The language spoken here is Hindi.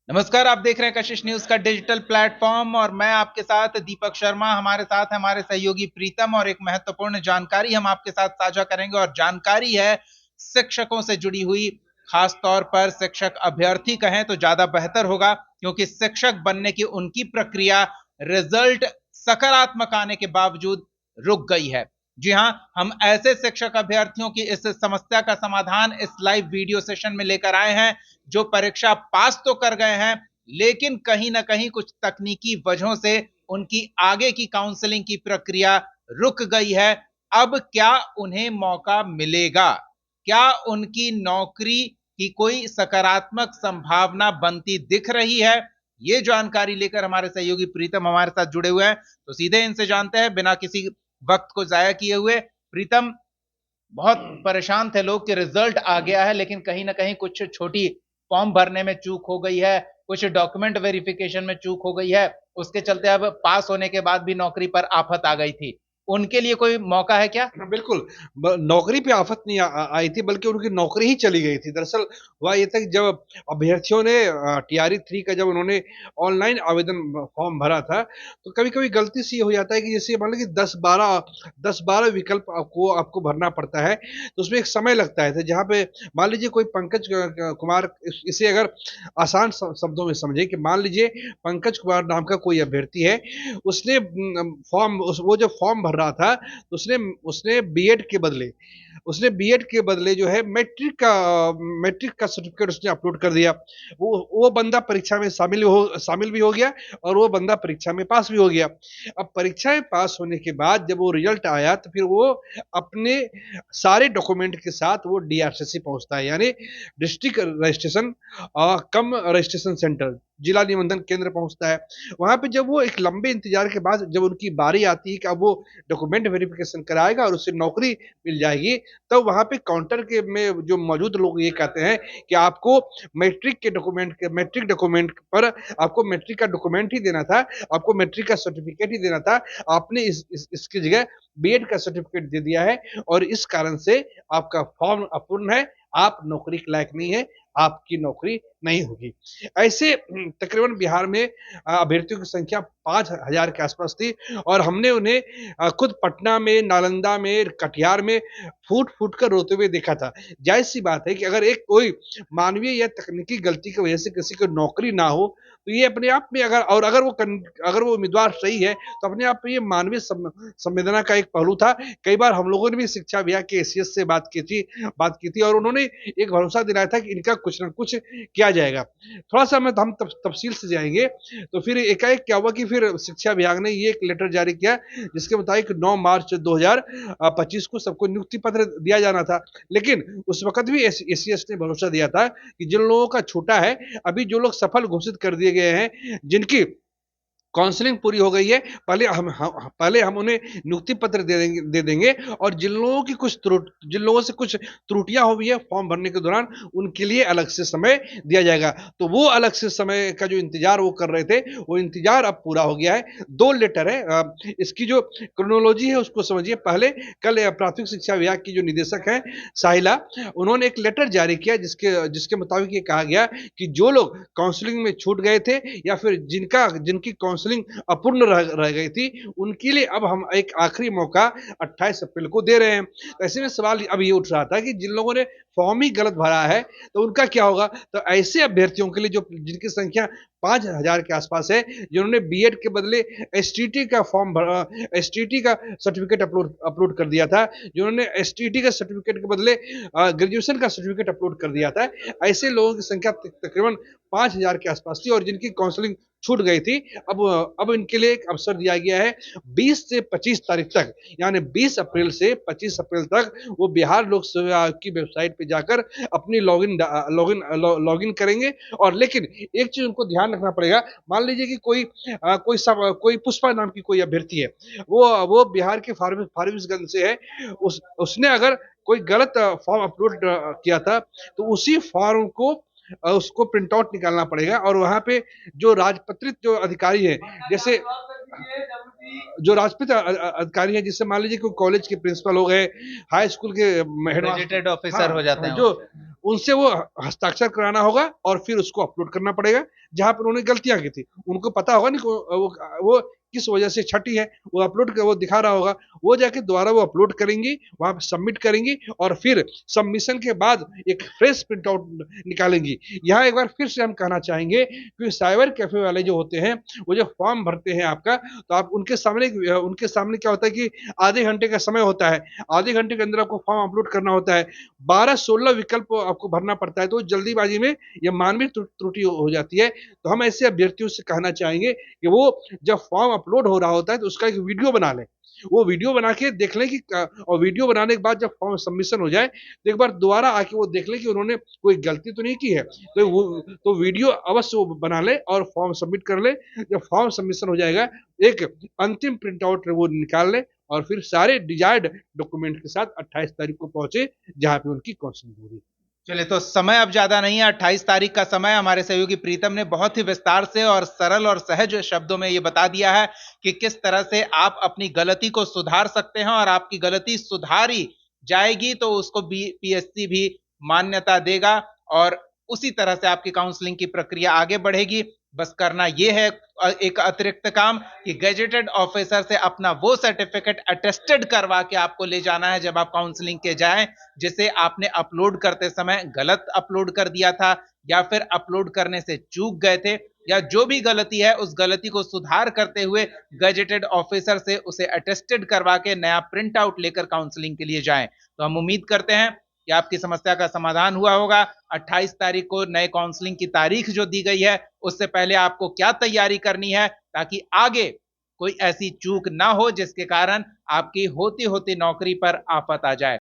नमस्कार, आप देख रहे हैं कशिश न्यूज का डिजिटल प्लेटफॉर्म और मैं आपके साथ दीपक शर्मा। हमारे साथ है हमारे सहयोगी प्रीतम और एक महत्वपूर्ण जानकारी हम आपके साथ साझा करेंगे और जानकारी है शिक्षकों से जुड़ी हुई। खास तौर पर शिक्षक अभ्यर्थी कहें तो ज्यादा बेहतर होगा, क्योंकि शिक्षक बनने की उनकी प्रक्रिया रिजल्ट सकारात्मक आने के बावजूद रुक गई है। जी हां, हम ऐसे शिक्षक अभ्यर्थियों की इस समस्या का समाधान इस लाइव वीडियो सेशन में लेकर आए हैं जो परीक्षा पास तो कर गए हैं, लेकिन कहीं ना कहीं कुछ तकनीकी वजहों से उनकी आगे की काउंसलिंग की प्रक्रिया रुक गई है। अब क्या उन्हें मौका मिलेगा? क्या उनकी नौकरी की कोई सकारात्मक संभावना बनती दिख रही है? ये जानकारी लेकर हमारे सहयोगी प्रीतम हमारे साथ जुड़े हुए हैं, तो सीधे इनसे जानते हैं बिना किसी वक्त को जाया किए हुए। प्रीतम, बहुत परेशान थे लोग कि रिजल्ट आ गया है लेकिन कहीं ना कहीं कुछ छोटी फॉर्म भरने में चूक हो गई है, कुछ डॉक्यूमेंट वेरिफिकेशन में चूक हो गई है, उसके चलते अब पास होने के बाद भी नौकरी पर आफत आ गई थी। उनके लिए कोई मौका है क्या? हाँ, बिल्कुल। नौकरी पे आफत नहीं आई थी, बल्कि उनकी नौकरी ही चली गई थी। दरअसल हुआ ये था कि जब अभ्यर्थियों ने टीआरई 3 का जब उन्होंने ऑनलाइन आवेदन फॉर्म भरा था, तो कभी कभी गलती से ये हो जाता है कि जैसे मान लो कि 10-12 विकल्प आपको आपको भरना पड़ता है, तो उसमें एक समय लगता है। तो जहाँ पे मान लीजिए कोई पंकज कुमार, इसे अगर आसान शब्दों में समझे कि मान लीजिए पंकज कुमार नाम का कोई अभ्यर्थी है, उसने वो जो फॉर्म भर रहा था, तो उसने उसने बीएड के बदले जो है मैट्रिक का सर्टिफिकेट उसने अपलोड कर दिया। वो बंदा परीक्षा में शामिल भी हो गया, और वो बंदा परीक्षा में पास भी हो गया। अब परीक्षा में पास होने के बाद जब वो रिजल्ट आया, तो फिर वो अपने सारे डॉक्यूमेंट के साथ वो डीआरसीसी पहुंचता है, यानी डिस्ट्रिक्ट रजिस्ट्रेशन कम रजिस्ट्रेशन सेंटर, जिला निबंधन केंद्र पहुंचता है। वहां पे जब वो एक लंबे इंतजार के बाद जब उनकी बारी आती है कि अब वो डॉक्यूमेंट वेरिफिकेशन कराएगा और उसे नौकरी मिल जाएगी, तब वहां पे काउंटर के में जो मौजूद लोग ये कहते हैं कि आपको मैट्रिक डॉक्यूमेंट पर आपको मैट्रिक का डॉक्यूमेंट ही देना था, आपको मैट्रिक का सर्टिफिकेट ही देना था। आपने इसकी जगह बीएड का सर्टिफिकेट दे दिया है, और इस कारण से आपका फॉर्म अपूर्ण है, आप नौकरी के लायक नहीं है, आपकी नौकरी नहीं होगी। ऐसे तकरीबन बिहार में अभ्यर्थियों की संख्या 5,000 के आसपास थी, और हमने उन्हें खुद पटना में, नालंदा में, कटिहार में फूट फूट कर रोते हुए देखा था। जाहिर सी बात है कि अगर एक कोई मानवीय या तकनीकी गलती की वजह से किसी को नौकरी ना हो, तो ये अपने आप में अगर वो उम्मीदवार सही है, तो अपने आप में ये मानवीय संवेदना का एक पहलू था। कई बार हम लोगों ने भी शिक्षा विभाग के एसीएस से बात की थी, और उन्होंने एक भरोसा दिलाया था कि इनका कुछ ना कुछ किया जाएगा। थोड़ा सा हम तफसील से जाएंगे, तो फिर एकाएक क्या हुआ कि फिर शिक्षा विभाग ने ये एक लेटर जारी किया, जिसके मुताबिक 9 मार्च 2025 को सबको नियुक्ति पत्र दिया जाना था। लेकिन उस वक्त भी एसीएस ने भरोसा दिया था कि जिन लोगों का छूटा है, अभी जो लोग सफल घोषित कर दिए गए हैं, जिनकी काउंसलिंग पूरी हो गई है, पहले हम उन्हें नियुक्ति पत्र दे देंगे, और जिन लोगों से कुछ त्रुटियां हुई है फॉर्म भरने के दौरान, उनके लिए अलग से समय दिया जाएगा। तो वो अलग से समय का जो इंतजार वो कर रहे थे, वो इंतजार अब पूरा हो गया है। 2 लेटर है। इसकी जो क्रोनोलॉजी है उसको समझिए। पहले कल प्राथमिक शिक्षा विभाग की जो निदेशक है साहिला, उन्होंने एक लेटर जारी किया, जिसके जिसके मुताबिक ये कहा गया कि जो लोग काउंसलिंग में छूट गए थे, या फिर जिनकी काउंसलिंग अपूर्ण रह गई थी, उनके लिए अब हम एक आखिरी मौका 28 अप्रैल को दे रहे हैं। तो ऐसे में सवाल अब ये उठ रहा था कि जिन लोगों ने फॉर्म ही गलत भरा है, तो उनका क्या होगा? तो ऐसे अभ्यर्थियों के लिए जो जिनकी संख्या 5,000 के आसपास है, जिन्होंने बीएड के बदले एसटीटी का सर्टिफिकेट अपलोड कर दिया था, जिन्होंने एसटीटी का सर्टिफिकेट के बदले ग्रेजुएशन का सर्टिफिकेट अपलोड कर दिया था, ऐसे लोगों की संख्या तकरीबन 5,000 के आसपास थी, और जिनकी काउंसलिंग छूट गई थी। अब इनके लिए एक अवसर दिया गया है। 20 से 25 तारीख तक, यानी 20 अप्रैल से 25 अप्रैल तक वो बिहार लोक सेवा आयोग की वेबसाइट पे जाकर अपनी लॉगिन करेंगे। और लेकिन एक चीज उनको ध्यान रखना पड़ेगा। मान लीजिए कि कोई पुष्पा नाम की कोई अभ्यर्थी है, वो बिहार के फारबिसगंज से है। उसने अगर कोई गलत फॉर्म अपलोड किया था, तो उसी फॉर्म को उसको प्रिंट आउट निकालना पड़ेगा, और वहां पे जो राजपत्रित जो अधिकारी है, जैसे जो राजपत्रित अधिकारी हैं, जिससे मान लीजिए कोई कॉलेज के प्रिंसिपल हो गए, हाई स्कूल के गेजेटेड ऑफिसर हो जाते हैं जो उनसे वो हस्ताक्षर कराना होगा और फिर उसको अपलोड करना पड़ेगा जहां पर उन्होंने गलतियां की थी। उनको पता होगा नहीं वो किस वजह से छटी है, वो अपलोड कर वो दिखा रहा होगा, वो जाके दोबारा वो अपलोड करेंगी, वहां पे सबमिट करेंगी और फिर सबमिशन के बाद एक फ्रेश प्रिंट आउट निकालेंगी। यहाँ एक बार फिर से हम कहना चाहेंगे कि साइबर कैफे वाले जो होते हैं, वो जो फॉर्म भरते हैं आपका, तो आप उनके सामने क्या होता है कि आधे घंटे का समय होता है, आधे घंटे के अंदर आपको फॉर्म अपलोड करना होता है, 12-16 विकल्प आपको भरना पड़ता है, तो जल्दीबाजी में यह मानवीय त्रुटि हो जाती है। तो हम ऐसे अभ्यर्थियों से कहना चाहेंगे कि वो जब फॉर्म अपलोड हो रहा होता है तो उसका एक वीडियो बना लें, वो वीडियो बना के देख लें कि और वीडियो बनाने के बाद जब फॉर्म सबमिशन हो जाए तो एक बार दोबारा आके वो देख लें कि उन्होंने कोई गलती तो नहीं की है, तो वीडियो अवश्य वो बना ले और फॉर्म सबमिट कर ले। जब फॉर्म सबमिशन हो जाएगा, एक अंतिम प्रिंट आउट वो निकाल ले और फिर सारे डिजायर्ड डॉक्यूमेंट के साथ 28 तारीख को पहुंचे जहां पे उनकी काउंसलिंग होगी। चलिए, तो समय अब ज्यादा नहीं है, 28 तारीख का समय। हमारे सहयोगी प्रीतम ने बहुत ही विस्तार से और सरल और सहज शब्दों में ये बता दिया है कि किस तरह से आप अपनी गलती को सुधार सकते हैं, और आपकी गलती सुधारी जाएगी तो उसको पीएससी भी मान्यता देगा और उसी तरह से आपकी काउंसलिंग की प्रक्रिया आगे बढ़ेगी। बस करना यह है एक अतिरिक्त काम कि गैजेटेड ऑफिसर से अपना वो सर्टिफिकेट अटेस्टेड करवा के आपको ले जाना है जब आप काउंसलिंग के जाएं, जिसे आपने अपलोड करते समय गलत अपलोड कर दिया था या फिर अपलोड करने से चूक गए थे, या जो भी गलती है उस गलती को सुधार करते हुए गैजेटेड ऑफिसर से उसे अटेस्टेड करवा के नया प्रिंट आउट लेकर काउंसलिंग के लिए जाएं। तो हम उम्मीद करते हैं कि आपकी समस्या का समाधान हुआ होगा। 28 तारीख को नए काउंसलिंग की तारीख जो दी गई है, उससे पहले आपको क्या तैयारी करनी है ताकि आगे कोई ऐसी चूक ना हो जिसके कारण आपकी होती होती नौकरी पर आफत आ जाए।